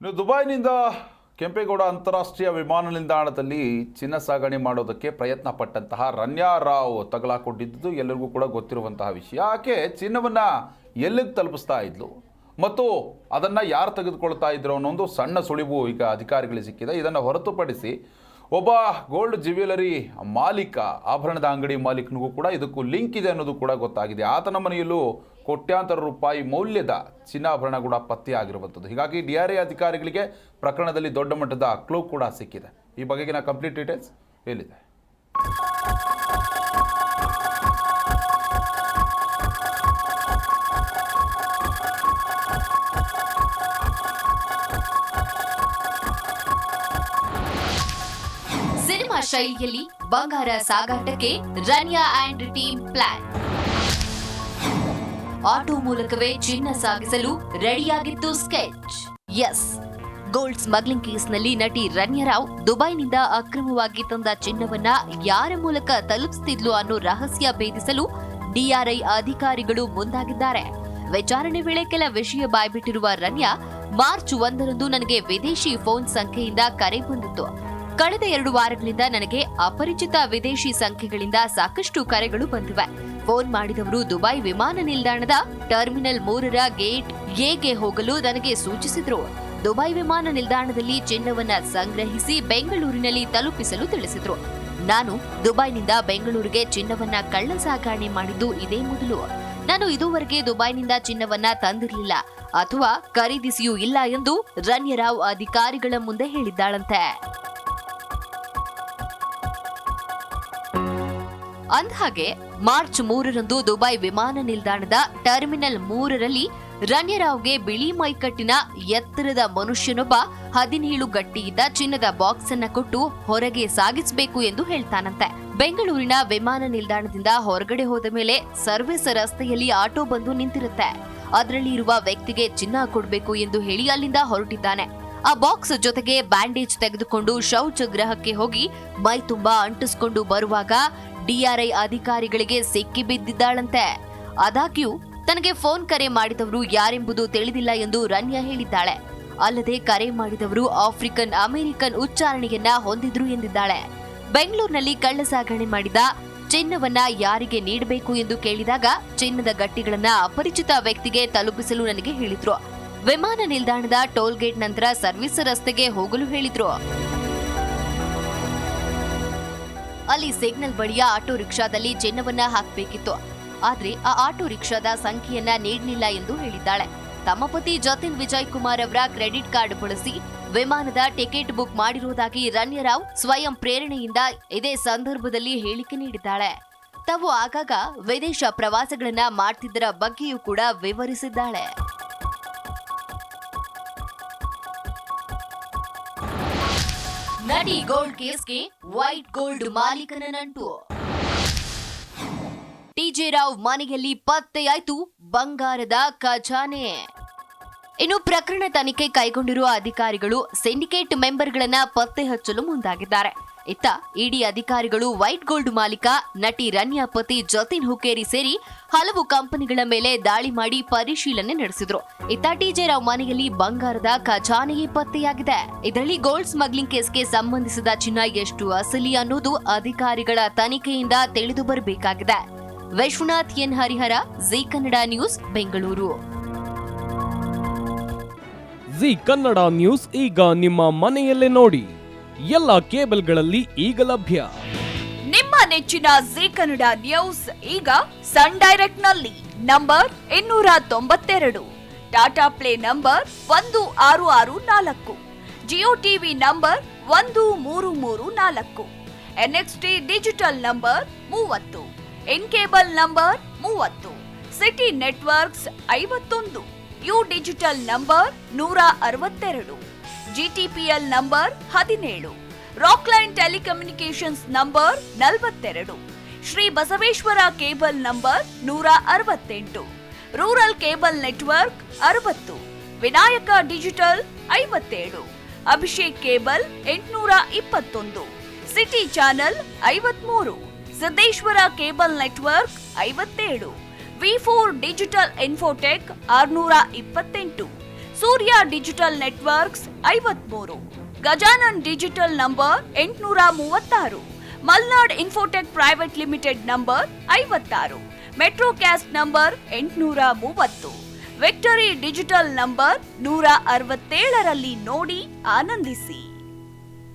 ಇನ್ನು ದುಬೈನಿಂದ ಕೆಂಪೇಗೌಡ ಅಂತಾರಾಷ್ಟ್ರೀಯ ವಿಮಾನ ನಿಲ್ದಾಣದಲ್ಲಿ ಚಿನ್ನ ಸಾಗಣೆ ಮಾಡೋದಕ್ಕೆ ಪ್ರಯತ್ನ ಪಟ್ಟಂತಹ ರನ್ಯಾ ರಾವ್ ತಗಲಾಕೊಂಡಿದ್ದು ಎಲ್ಲರಿಗೂ ಕೂಡ ಗೊತ್ತಿರುವಂತಹ ವಿಷಯ. ಆಕೆ ಚಿನ್ನವನ್ನು ಎಲ್ಲಿಗೆ ತಲುಪಿಸ್ತಾ ಇದ್ಲು ಮತ್ತು ಅದನ್ನು ಯಾರು ತೆಗೆದುಕೊಳ್ತಾ ಇದ್ರು ಅನ್ನೋ ಒಂದು ಸಣ್ಣ ಸುಳಿವು ಈಗ ಅಧಿಕಾರಿಗಳಿಗೆ ಸಿಕ್ಕಿದೆ. ಇದನ್ನು ಹೊರತುಪಡಿಸಿ ಒಬ್ಬ ಗೋಲ್ಡ್ ಜ್ಯುವೆಲರಿ ಮಾಲೀಕ, ಆಭರಣದ ಅಂಗಡಿ ಮಾಲೀಕನಿಗೂ ಕೂಡ ಇದಕ್ಕೂ ಲಿಂಕ್ ಇದೆ ಅನ್ನೋದು ಕೂಡ ಗೊತ್ತಾಗಿದೆ. ಆತನ ಮನೆಯಲ್ಲೂ ಕೋಟ್ಯಾಂತರ ರೂಪಾಯಿ ಮೌಲ್ಯದ ಚಿನ್ನಾಭರಣ ಕೂಡ ಪತ್ತೆಯಾಗಿರುವಂಥದ್ದು. ಹೀಗಾಗಿ DRI ಅಧಿಕಾರಿಗಳಿಗೆ ಪ್ರಕರಣದಲ್ಲಿ ದೊಡ್ಡ ಮಟ್ಟದ ಕ್ಲೂ ಕೂಡ ಸಿಕ್ಕಿದೆ. ಈ ಬಗೆಗಿನ ಕಂಪ್ಲೀಟ್ ಡೀಟೇಲ್ಸ್ ಎಲ್ಲಿದೆ? ಸಿನಿಮಾ ಶೈಲಿಯಲ್ಲಿ ಬಂಗಾರ ಸಾಗಾಟಕ್ಕೆ Ranya and team plan. Auto ಮೂಲಕವೇ ಚಿನ್ನ ಸಾಗಿಸಲು ರೆಡಿಯಾಗಿತ್ತು ಸ್ಕೆಚ್. ಎಸ್, ಗೋಲ್ಡ್ ಸ್ಮಗ್ಲಿಂಗ್ ಕೇಸ್ನಲ್ಲಿ ನಟಿ ರನ್ಯಾ ರಾವ್ ದುಬೈನಿಂದ ಅಕ್ರಮವಾಗಿ ತಂದ ಚಿನ್ನವನ್ನ ಯಾರ ಮೂಲಕ ತಲುಪಿಸುತ್ತಿದ್ಲು ಅನ್ನೋ ರಹಸ್ಯ ಭೇದಿಸಲು DRI ಅಧಿಕಾರಿಗಳು ಮುಂದಾಗಿದ್ದಾರೆ. ವಿಚಾರಣೆ ವೇಳೆ ಕೆಲ ವಿಷಯ ಬಾಯ್ಬಿಟ್ಟಿರುವ ರನ್ಯಾ, ಮಾರ್ಚ್ 1ರಂದು ನನಗೆ ವಿದೇಶಿ ಫೋನ್ ಸಂಖ್ಯೆಯಿಂದ ಕರೆ ಬಂದಿತ್ತು. ಕಳೆದ 2 ವಾರಗಳಿಂದ ನನಗೆ ಅಪರಿಚಿತ ವಿದೇಶಿ ಸಂಖ್ಯೆಗಳಿಂದ ಸಾಕಷ್ಟು ಕರೆಗಳು ಬಂದಿವೆ. ಫೋನ್ ಮಾಡಿದವರು ದುಬೈ ವಿಮಾನ ನಿಲ್ದಾಣದ ಟರ್ಮಿನಲ್ 3ರ ಗೇಟ್ ಎಗೆ ಹೋಗಲು ನನಗೆ ಸೂಚಿಸಿದ್ರು. ದುಬೈ ವಿಮಾನ ನಿಲ್ದಾಣದಲ್ಲಿ ಚಿನ್ನವನ್ನ ಸಂಗ್ರಹಿಸಿ ಬೆಂಗಳೂರಿನಲ್ಲಿ ತಲುಪಿಸಲು ತಿಳಿಸಿದ್ರು. ನಾನು ದುಬೈನಿಂದ ಬೆಂಗಳೂರಿಗೆ ಚಿನ್ನವನ್ನ ಕಳ್ಳ ಸಾಗಣೆ ಮಾಡಿದ್ದು ಇದೇ ಮೊದಲು. ನಾನು ಇದುವರೆಗೆ ದುಬೈನಿಂದ ಚಿನ್ನವನ್ನ ತಂದಿರಲಿಲ್ಲ ಅಥವಾ ಖರೀದಿಸಿಯೂ ಇಲ್ಲ ಎಂದು ರನ್ಯಾ ರಾವ್ ಅಧಿಕಾರಿಗಳ ಮುಂದೆ ಹೇಳಿದ್ದಾಳಂತೆ. ಅಂದಹಾಗೆ ಮಾರ್ಚ್ 3ರಂದು ದುಬೈ ವಿಮಾನ ನಿಲ್ದಾಣದ ಟರ್ಮಿನಲ್ 3ರಲ್ಲಿ ರನ್ಯಾ ರಾವ್ಗೆ ಬಿಳಿ ಮೈಕಟ್ಟಿನ ಎತ್ತರದ ಮನುಷ್ಯನೊಬ್ಬ 17 ಗಟ್ಟಿಯಿದ್ದ ಚಿನ್ನದ ಬಾಕ್ಸ್ ಅನ್ನ ಕೊಟ್ಟು ಹೊರಗೆ ಸಾಗಿಸಬೇಕು ಎಂದು ಹೇಳ್ತಾನಂತೆ. ಬೆಂಗಳೂರಿನ ವಿಮಾನ ನಿಲ್ದಾಣದಿಂದ ಹೊರಗಡೆ ಹೋದ ಮೇಲೆ ಸರ್ವಿಸ್ ರಸ್ತೆಯಲ್ಲಿ ಆಟೋ ಬಂದು ನಿಂತಿರುತ್ತೆ. ಅದರಲ್ಲಿ ಇರುವ ವ್ಯಕ್ತಿಗೆ ಚಿನ್ನ ಕೊಡಬೇಕು ಎಂದು ಹೇಳಿ ಅಲ್ಲಿಂದ ಹೊರಟಿದ್ದಾನೆ. ಆ ಬಾಕ್ಸ್ ಜೊತೆಗೆ ಬ್ಯಾಂಡೇಜ್ ತೆಗೆದುಕೊಂಡು ಶೌಚ ಗೃಹಕ್ಕೆ ಹೋಗಿ ಮೈ ತುಂಬಾ ಅಂಟಿಸ್ಕೊಂಡು ಬರುವಾಗ DRI ಅಧಿಕಾರಿಗಳಿಗೆ ಸಿಕ್ಕಿ ಬಿದ್ದಿದ್ದಾಳಂತೆ. ಆದಾಗ್ಯೂ ತನಗೆ ಫೋನ್ ಕರೆ ಮಾಡಿದವರು ಯಾರೆಂಬುದು ತಿಳಿದಿಲ್ಲ ಎಂದು ರನ್ಯಾ ಹೇಳಿದ್ದಾಳೆ. ಅಲ್ಲದೆ ಕರೆ ಮಾಡಿದವರು ಆಫ್ರಿಕನ್ ಅಮೆರಿಕನ್ ಉಚ್ಚಾರಣೆಯನ್ನ ಹೊಂದಿದ್ರು ಎಂದಿದ್ದಾಳೆ. ಬೆಂಗಳೂರಿನಲ್ಲಿ ಕಳ್ಳ ಸಾಗಣೆ ಮಾಡಿದ ಚಿನ್ನವನ್ನ ಯಾರಿಗೆ ನೀಡಬೇಕು ಎಂದು ಕೇಳಿದಾಗ ಚಿನ್ನದ ಗಟ್ಟಿಗಳನ್ನ ಅಪರಿಚಿತ ವ್ಯಕ್ತಿಗೆ ತಲುಪಿಸಲು ನನಗೆ ಹೇಳಿದ್ರು. ವಿಮಾನ ನಿಲ್ದಾಣದ ಟೋಲ್ ಗೇಟ್ ನಂತರ ಸರ್ವಿಸ್ ರಸ್ತೆಗೆ ಹೋಗಲು ಹೇಳಿದ್ರು. ಅಲ್ಲಿ ಸಿಗ್ನಲ್ ಬಳಿಯ ಆಟೋ ರಿಕ್ಷಾದಲ್ಲಿ ಚಿನ್ನವನ್ನ ಹಾಕಬೇಕಿತ್ತು. ಆದ್ರೆ ಆ ಆಟೋ ರಿಕ್ಷಾದ ಸಂಖ್ಯೆಯನ್ನ ನೀಡಲಿಲ್ಲ ಎಂದು ಹೇಳಿದ್ದಾಳೆ. ತಮ್ಮ ಪತಿ ಜತಿನ್ ವಿಜಯ್ ಕುಮಾರ್ ಅವರ ಕ್ರೆಡಿಟ್ ಕಾರ್ಡ್ ಬಳಸಿ ವಿಮಾನದ ಟಿಕೆಟ್ ಬುಕ್ ಮಾಡಿರುವುದಾಗಿ ರನ್ಯಾ ರಾವ್ ಸ್ವಯಂ ಪ್ರೇರಣೆಯಿಂದ ಇದೇ ಸಂದರ್ಭದಲ್ಲಿ ಹೇಳಿಕೆ ನೀಡಿದ್ದಾಳೆ. ತಾವು ಆಗಾಗ ವಿದೇಶ ಪ್ರವಾಸಗಳನ್ನ ಮಾಡ್ತಿದ್ದರ ಬಗ್ಗೆಯೂ ಕೂಡ ವಿವರಿಸಿದ್ದಾಳೆ. ನಟಿ ಗೋಲ್ಡ್ ಕೇಸ್ಗೆ ವೈಟ್ ಗೋಲ್ಡ್ ಮಾಲೀಕನ ನಂಟು. TJ ರಾವ್ ಮನೆಯಲ್ಲಿ ಪತ್ತೆಯಾಯ್ತು ಬಂಗಾರದ ಖಜಾನೆ. ಇನ್ನು ಪ್ರಕರಣ ತನಿಖೆ ಕೈಗೊಂಡಿರುವ ಅಧಿಕಾರಿಗಳು ಸಿಂಡಿಕೇಟ್ ಮೆಂಬರ್ಗಳನ್ನ ಪತ್ತೆ ಹಚ್ಚಲು ಮುಂದಾಗಿದ್ದಾರೆ. ಇತ್ತ ಇಡಿ ಅಧಿಕಾರಿಗಳು ವೈಟ್ ಗೋಲ್ಡ್ ಮಾಲೀಕ ನಟಿ ರನ್ಯಾ ಪತಿ ಜತಿನ್ ಹುಕೇರಿ ಸೇರಿ ಹಲವು ಕಂಪನಿಗಳ ಮೇಲೆ ದಾಳಿ ಮಾಡಿ ಪರಿಶೀಲನೆ ನಡೆಸಿದ್ರು. ಇತ್ತ TJ ರಾವ್ ಮನೆಯಲ್ಲಿ ಬಂಗಾರದ ಖಜಾನೆಯೇ ಪತ್ತೆಯಾಗಿದೆ. ಇದರಲ್ಲಿ ಗೋಲ್ಡ್ ಸ್ಮಗ್ಲಿಂಗ್ ಕೇಸ್ಗೆ ಸಂಬಂಧಿಸಿದ ಚಿನ್ನ ಎಷ್ಟು ಅಸಲಿ ಅನ್ನೋದು ಅಧಿಕಾರಿಗಳ ತನಿಖೆಯಿಂದ ತಿಳಿದು ಬರಬೇಕಾಗಿದೆ. Vishwanath N Harihara, Zee Kannada news, Bengaluru. Zee Kannada news ಈಗ ನಿಮ್ಮ ಮನೆಯಲ್ಲೇ ನೋಡಿ. ಎಲ್ಲ ಕೇಬಲ್ಗಳಲ್ಲಿ ಈಗ ಲಭ್ಯ. ನಿಮ್ಮ ನೆಚ್ಚಿನ ಜಿ ಕನ್ನಡ ನ್ಯೂಸ್ ಈಗ ಸನ್ ಡೈರೆಕ್ಟ್ ನಲ್ಲಿ number 292, Tata play number 1664, Jio TV number 1334, NXT digital number 30, in cable number 30, city networks 51, U digital number 162, GTPL number 17, Rockline telecommunications number 42, Shri Basaveshwara cable number 168, rural cable network 60, Vinayaka digital 57, Abhishek cable 821, city channel 53, Siddeshwara cable network 57, V4 digital Infotech 628, Surya digital networks 53, Gajanan digital number 836, Malnad Infotech private limited number 56, Metrocast number 830, Victory digital number 167ರಲ್ಲಿ ನೋಡಿ ಆನಂದಿಸಿ.